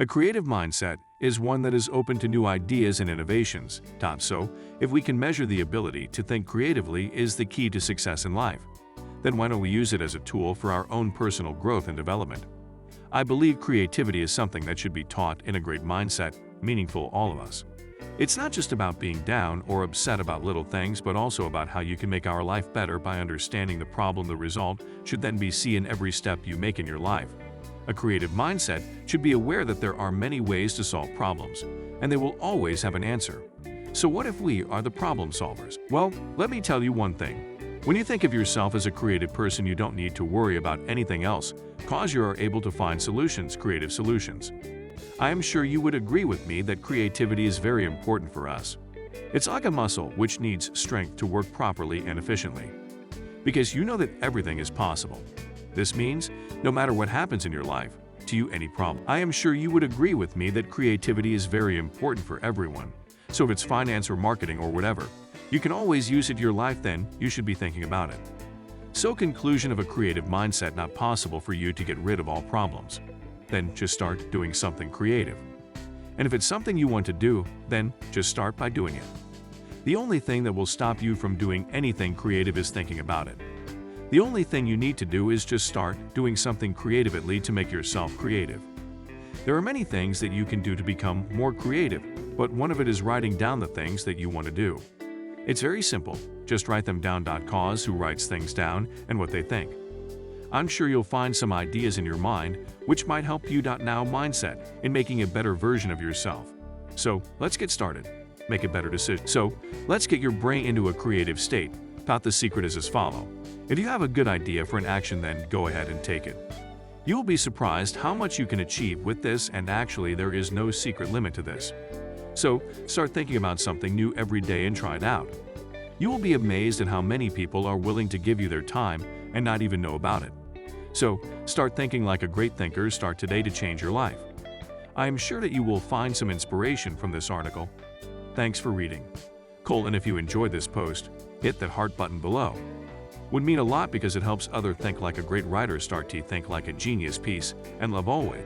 A creative mindset is one that is open to new ideas and innovations. So, if we can measure the ability to think creatively is the key to success in life, then why don't we use it as a tool for our own personal growth and development? I believe creativity is something that should be taught in a great mindset, meaningful all of us. It's not just about being down or upset about little things, but also about how you can make our life better by understanding the problem. The result should then be seen in every step you make in your life. A creative mindset should be aware that there are many ways to solve problems, and they will always have an answer. So what if we are the problem solvers? Well, let me tell you one thing. When you think of yourself as a creative person, you don't need to worry about anything else, cause you are able to find solutions, creative solutions. I am sure you would agree with me that creativity is very important for us. It's like a muscle which needs strength to work properly and efficiently. Because you know that everything is possible. This means, no matter what happens in your life, to you any problem. I am sure you would agree with me that creativity is very important for everyone. So if it's finance or marketing or whatever, you can always use it in your life, then you should be thinking about it. So conclusion of a creative mindset: not possible for you to get rid of all problems. Then just start doing something creative. And if it's something you want to do, then just start by doing it. The only thing that will stop you from doing anything creative is thinking about it. The only thing you need to do is just start doing something creatively to make yourself creative. There are many things that you can do to become more creative, but one of it is writing down the things that you want to do. It's very simple. Just write them down. Cause who writes things down and what they think. I'm sure you'll find some ideas in your mind which might help you. Now mindset in making a better version of yourself. So let's get started. Make a better decision. So let's get your brain into a creative state. The secret is as follows. If you have a good idea for an action, then go ahead and take it. You will be surprised how much you can achieve with this, and actually there is no secret limit to this. So start thinking about something new every day and try it out. You will be amazed at how many people are willing to give you their time and not even know about it. So start thinking like a great thinker. Start today to change your life. I am sure that you will find some inspiration from this article. Thanks for reading. And if you enjoyed this post, hit that heart button below. Would mean a lot because it helps others think like a great writer. Start to think like a genius. Peace and love always.